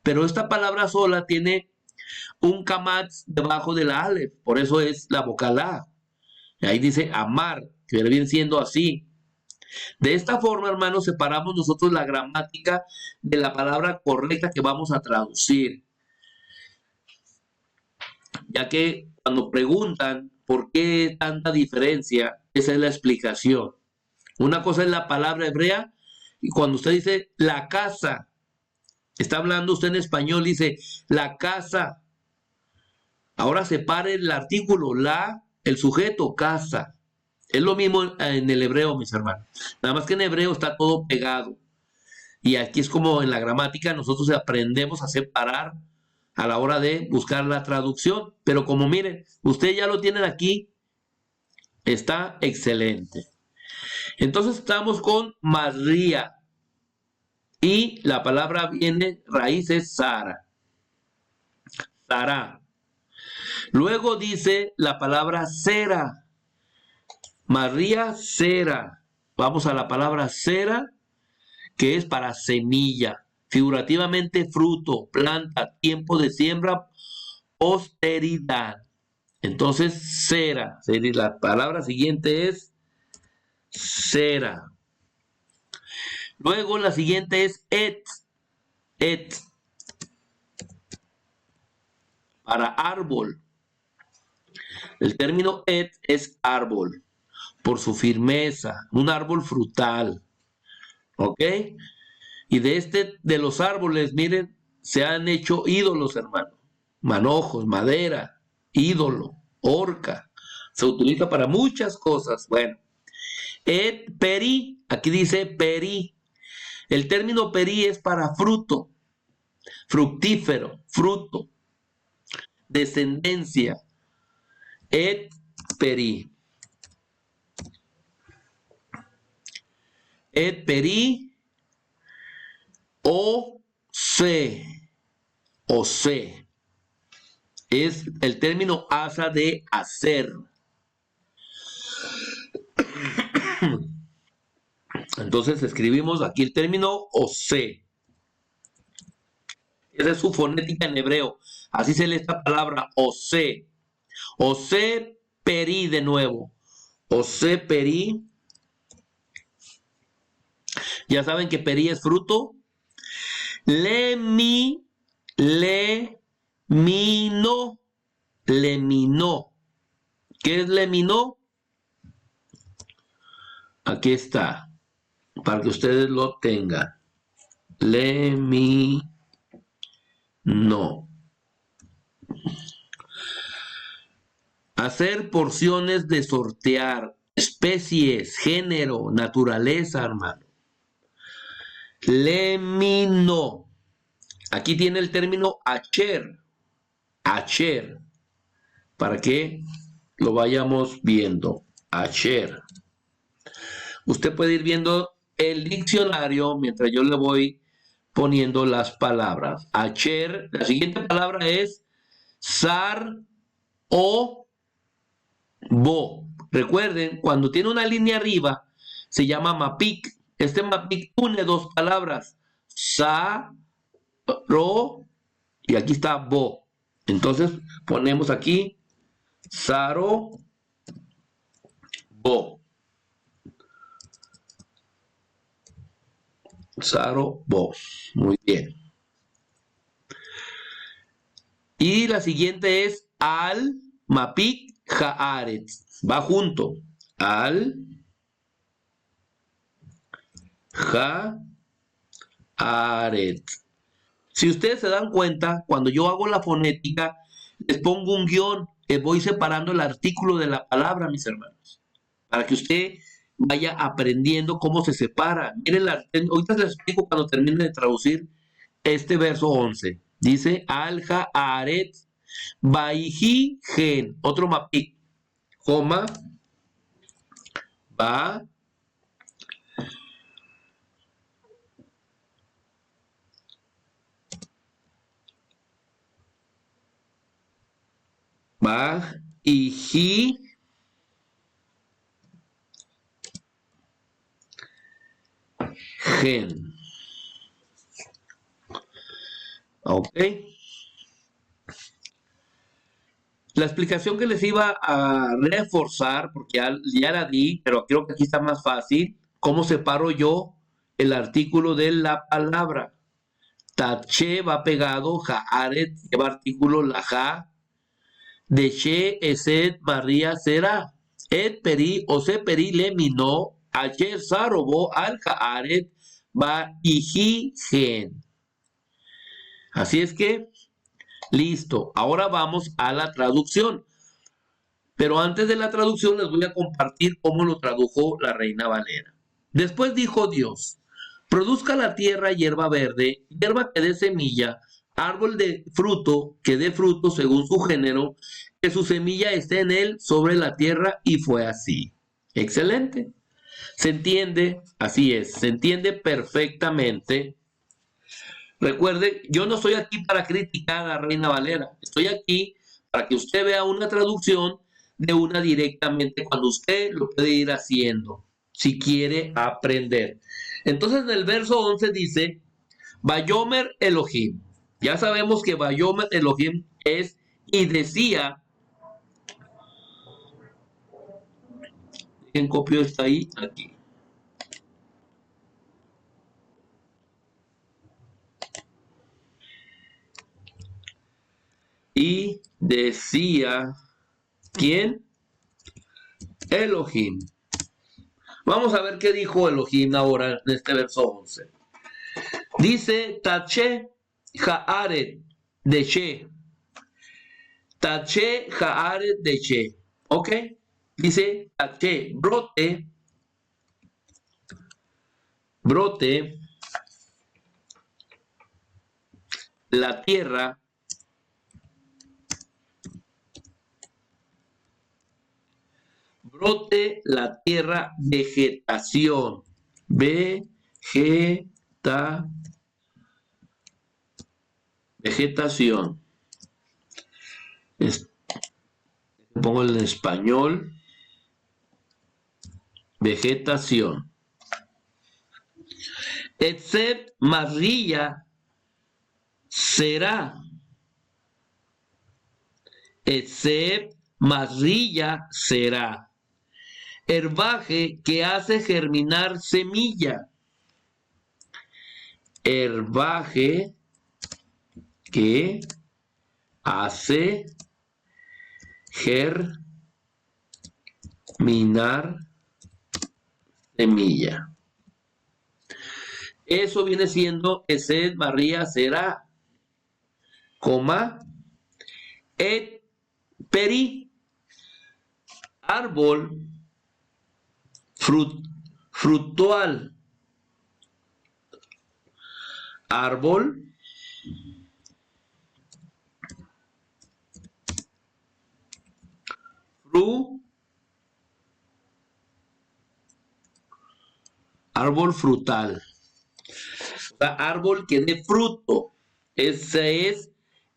Pero esta palabra sola tiene un kamatz debajo de la Aleph, por eso es la vocal A. Y ahí dice amar, que viene siendo así. De esta forma, hermanos, separamos nosotros la gramática de la palabra correcta que vamos a traducir. Ya que cuando preguntan por qué tanta diferencia, esa es la explicación. Una cosa es la palabra hebrea, y cuando usted dice la casa, está hablando usted en español, dice la casa. Ahora separe el artículo, el sujeto, casa. Es lo mismo en el hebreo, mis hermanos. Nada más que en hebreo está todo pegado. Y aquí es como en la gramática nosotros aprendemos a separar a la hora de buscar la traducción. Pero como miren, ustedes ya lo tienen aquí, está excelente. Entonces estamos con Masría. Y la palabra viene, raíz es Sara. Sará. Luego dice la palabra cera. María cera. Vamos a la palabra cera, que es para semilla. Figurativamente fruto, planta, tiempo de siembra, posteridad. Entonces, cera. La palabra siguiente es cera. Luego la siguiente es et. Et. Para árbol. El término et es árbol. Por su firmeza. Un árbol frutal. ¿Ok? Y de los árboles, miren, se han hecho ídolos, hermano. Manojos, madera, ídolo, horca. Se utiliza para muchas cosas. Bueno. Et peri, aquí dice peri. El término peri es para fruto, fructífero, fruto, descendencia. Et peri. Et peri o se. O se. Es el término asa de hacer. Entonces escribimos aquí el término ose. Esa es su fonética en hebreo. Así se lee esta palabra, ose. Ose peri de nuevo. Ose peri. Ya saben que peri es fruto. Lemino. Lemino. ¿Qué es lemino? Aquí está, para que ustedes lo tengan. Lemino. Hacer porciones de sortear, especies, género, naturaleza, hermano. Lemino. Aquí tiene el término acher. Acher. Para que lo vayamos viendo. Acher. Usted puede ir viendo el diccionario mientras yo le voy poniendo las palabras. Acher, la siguiente palabra es zar o bo. Recuerden, cuando tiene una línea arriba, se llama mapic. Este mapic une dos palabras. Sa, ro, y aquí está bo. Entonces, ponemos aquí zaro, bo. Zaro, bo. Muy bien. Y la siguiente es al mapik haaretz. Va junto. Al haaretz. Si ustedes se dan cuenta, cuando yo hago la fonética, les pongo un guión, voy separando el artículo de la palabra, mis hermanos, para que usted vaya aprendiendo cómo se separa. Miren, ahorita les explico cuando termine de traducir este verso 11. Dice, al haaretz, baihi gen, otro mapik, coma, va, ihi gen. Ok. La explicación que les iba a reforzar, porque ya la di, pero creo que aquí está más fácil, cómo separo yo el artículo de la palabra. Tache va pegado, haaret lleva artículo la ja, de she, eset, María, será. Et peri, ose peri, lemino, ayer sarobo, al haaret, va iji gen. Así es que, listo. Ahora vamos a la traducción. Pero antes de la traducción les voy a compartir cómo lo tradujo la Reina Valera. Después dijo Dios, produzca la tierra hierba verde, hierba que dé semilla, árbol de fruto que dé fruto según su género, que su semilla esté en él sobre la tierra, y fue así. Excelente. ¿Se entiende? Así es, se entiende perfectamente. Recuerde, yo no estoy aquí para criticar a la Reina Valera, estoy aquí para que usted vea una traducción de una directamente cuando usted lo puede ir haciendo, si quiere aprender. Entonces en el verso 11 dice, Vayomer Elohim. Ya sabemos que Vayomer Elohim es y decía, ¿quién copió está ahí? Aquí. Y decía, ¿quién? Elohim. Vamos a ver qué dijo Elohim ahora en este verso 11. Dice, Tache haaret de she. Tache haaret de she. ¿Ok? Dice, tache, brote, la tierra brote la tierra vegetación. Vegetación. Pongo en español. Vegetación. Except marrilla será. Except marrilla será. Herbaje que hace germinar semilla. Herbaje que hace germinar semilla. Eso viene siendo Except María será, coma, et peri, árbol frutual, árbol árbol frutal, o sea, árbol que dé fruto. Ese es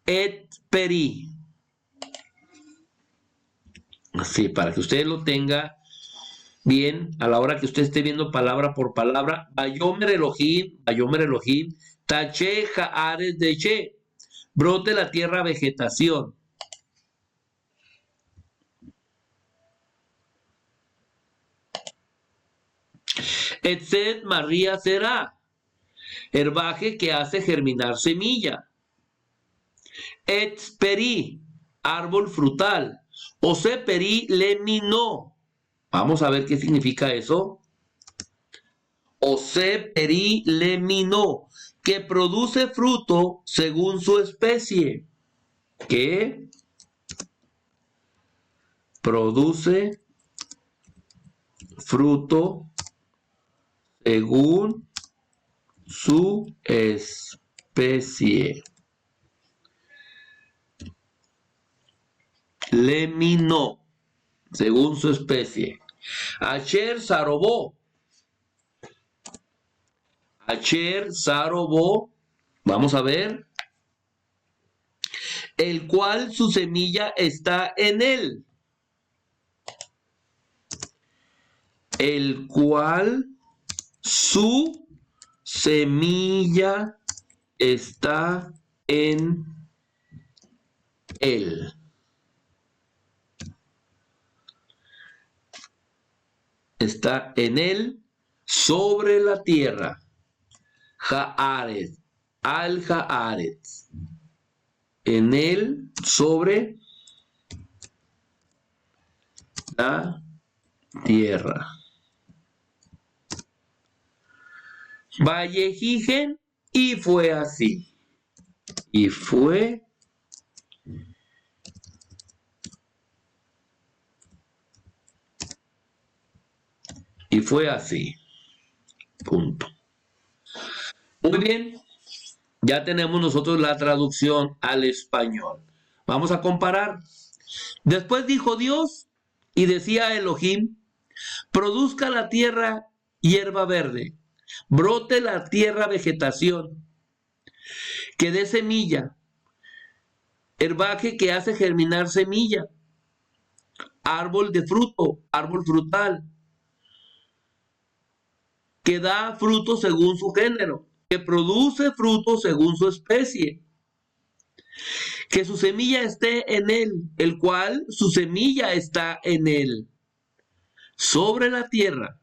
et peri. Así, para que usted lo tenga bien a la hora que usted esté viendo palabra por palabra. Bayomer Elohim, tache jaares de che, brote la tierra vegetación. Except María será, herbaje que hace germinar semilla. Et peri, árbol frutal. Ose peri lemino. Vamos a ver qué significa eso. Ose peri lemino, que produce fruto según su especie. Que produce fruto según su especie. Lemino, según su especie. Acher sarobó. Acher sarobó. Vamos a ver. El cual su semilla está en él. El cual su semilla está en él. Está en él sobre la tierra. Jaaretz, al Jaaretz. En él sobre la tierra. Vallejigen, y fue así. Y fue así. Punto. Muy bien. Ya tenemos nosotros la traducción al español. Vamos a comparar. Después dijo Dios y decía Elohim, produzca la tierra hierba verde, brote la tierra vegetación, que dé semilla, herbaje que hace germinar semilla, árbol de fruto, árbol frutal, que da fruto según su género, que produce fruto según su especie, que su semilla esté en él, el cual su semilla está en él, sobre la tierra,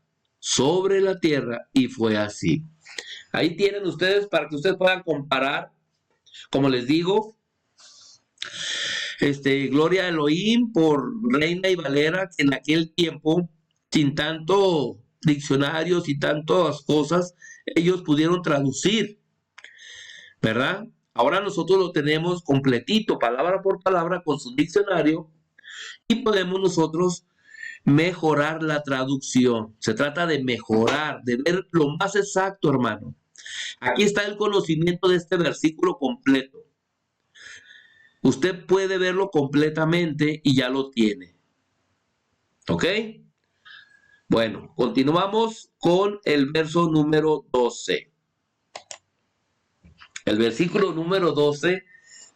y fue así. Ahí tienen ustedes para que ustedes puedan comparar, como les digo, Gloria a Elohim por Reina y Valera, que en aquel tiempo, sin tanto diccionarios y tantas cosas, ellos pudieron traducir, ¿verdad? Ahora nosotros lo tenemos completito, palabra por palabra, con su diccionario, y podemos nosotros mejorar la traducción. Se trata de mejorar, de ver lo más exacto, hermano. Aquí está el conocimiento de este versículo completo. Usted puede verlo completamente y ya lo tiene. ¿Ok? Bueno, continuamos con el verso número 12. El versículo número 12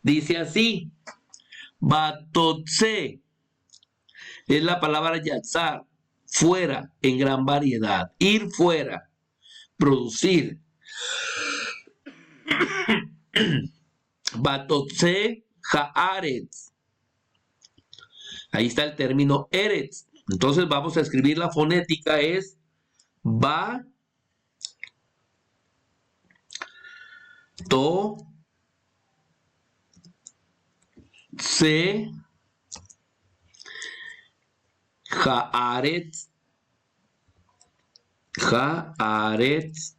dice así: Batotse es la palabra yatzar, fuera, en gran variedad, ir fuera, producir. Batotse haaretz. Ahí está el término eretz. Entonces vamos a escribir la fonética, es ba, to, se, haaretz, haaretz,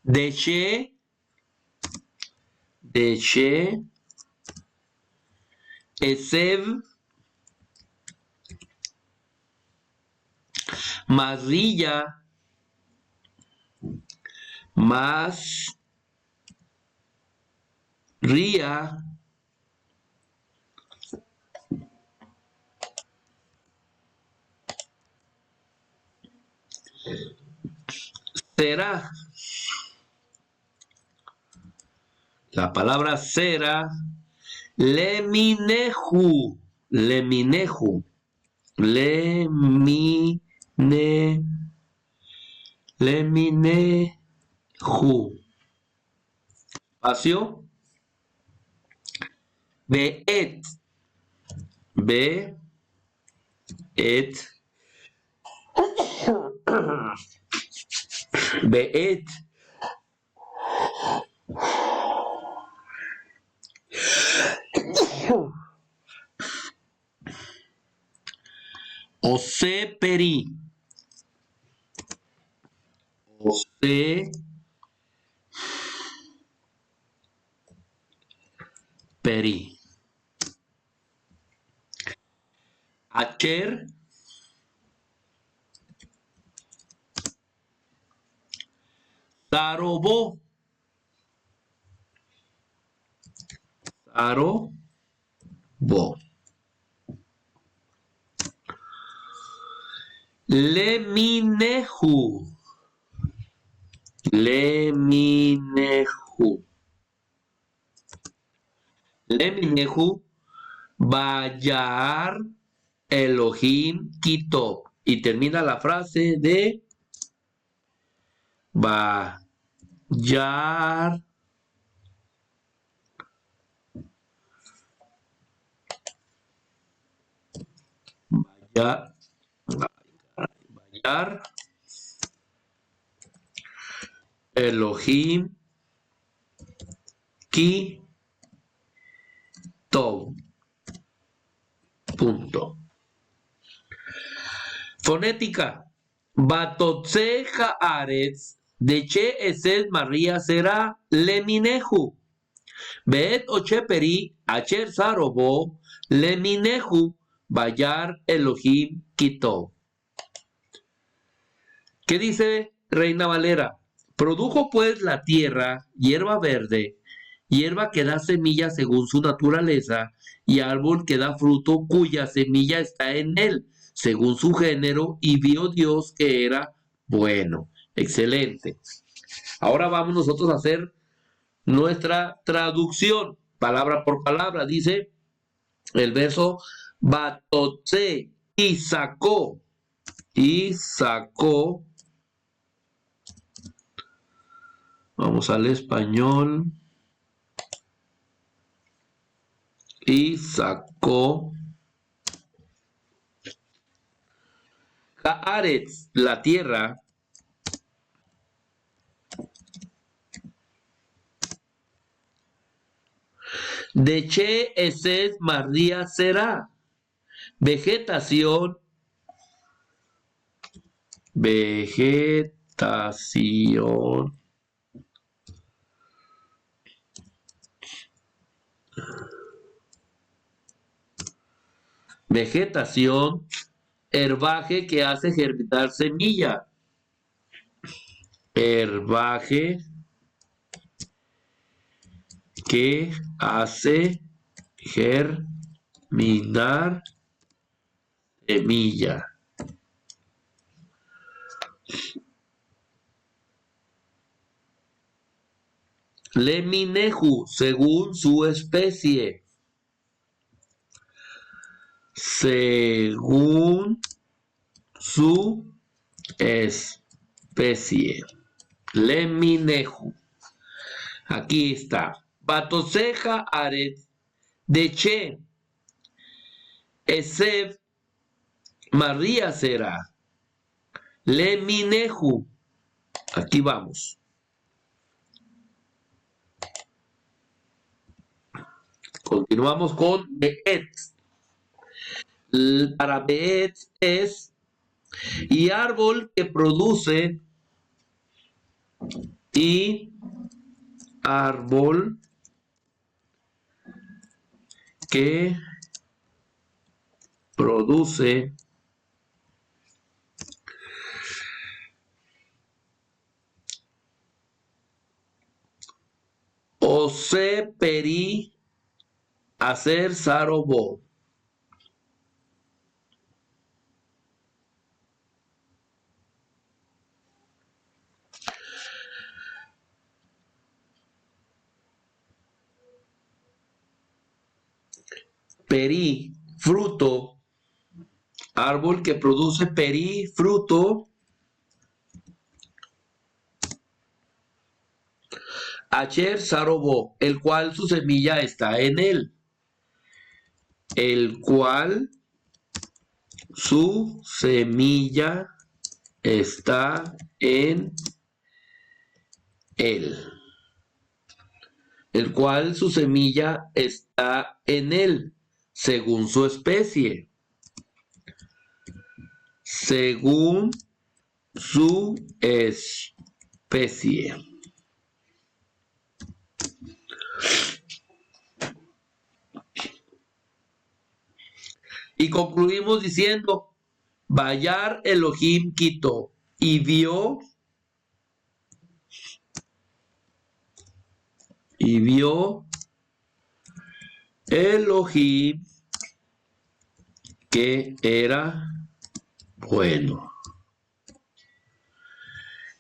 deshe, deshe, esev, Masrilla, más ría, será. La palabra será lemineju, lemineju, lemine, lemineju. Espacio. Beet, beet, beet, oseperi, oseperi. Acher, Sarobo, Sarobo. Lemineju, lemineju, lemineju, Bayar Elohim Kito. Y termina la frase de Bayar, Bayar, Bayar Elohim Kito. Punto. Fonética. Batotse haaretz, de che eset María será lemineju. Bet ocheperi, acher sarobo, lemineju, bayar Elohim Kito. ¿Qué dice Reina Valera? Produjo pues la tierra hierba verde, hierba que da semilla según su naturaleza, y árbol que da fruto cuya semilla está en él, según su género, y vio Dios que era bueno. Excelente. Ahora vamos nosotros a hacer nuestra traducción, palabra por palabra. Dice el verso Batotse, y sacó, vamos al español, y sacó Haaretz, la tierra, de che eses María será, vegetación, vegetación, vegetación, herbaje que hace germinar semilla. herbaje que hace germinar semilla. Lemineju, según su especie. Según su especie. Lemineju. Aquí está. Batoseja aret de che. Esef María será. Lemineju. Aquí vamos. Continuamos con Beet. Para Beet es y árbol que produce y árbol que produce Ose peri hacer sarobo. Peri, fruto. Árbol que produce peri, fruto. Acher sarobo, el cual su semilla está en él. El cual su semilla está en él. El cual su semilla está en él, según su especie. Según su especie. Y concluimos diciendo, Bayar Elohim quitó y vio Elohim que era bueno.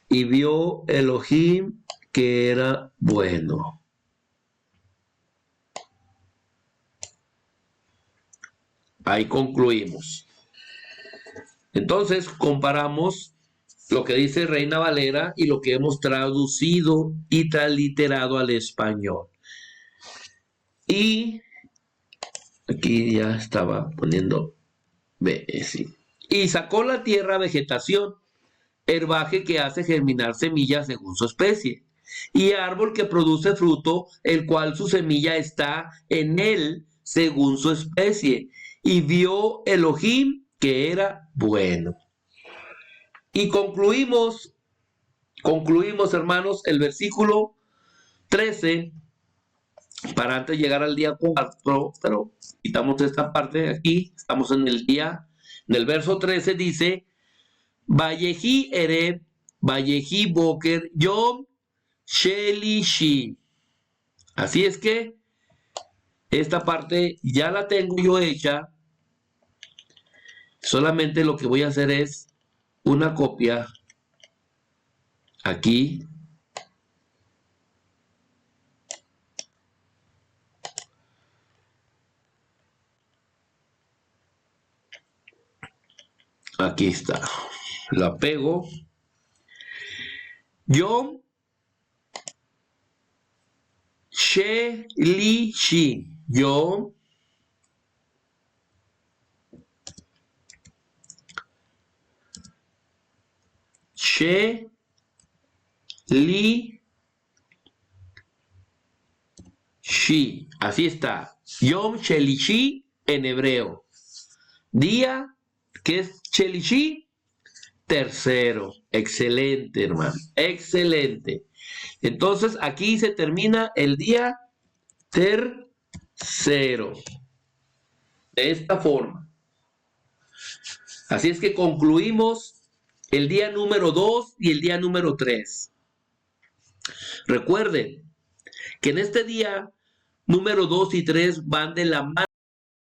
Y vio Elohim que era bueno. Ahí concluimos. Entonces comparamos lo que dice Reina Valera y lo que hemos traducido y transliterado al español. Y aquí ya estaba poniendo B, sí. Y sacó la tierra vegetación, herbaje que hace germinar semillas según su especie, y árbol que produce fruto, el cual su semilla está en él según su especie. Y vio Elohim que era bueno. Y concluimos, hermanos, el versículo 13, para antes de llegar al día 4, pero quitamos esta parte de aquí, estamos en el verso 13, dice, Vallejí Ereb, Vallejí Boker, Yom Shelishi. Así es que esta parte ya la tengo yo hecha. Solamente lo que voy a hacer es una copia aquí. Aquí está. La pego. Yom Shelishi. Yom Shelishi. Así está. Yom Shelishi en hebreo. Día, ¿qué es Shelishi? Tercero. Excelente, hermano. Excelente. Entonces, aquí se termina el día tercero. De esta forma. Así es que concluimos el día número 2 y el día número 3. Recuerden que en este día número 2 y 3 van de la mano.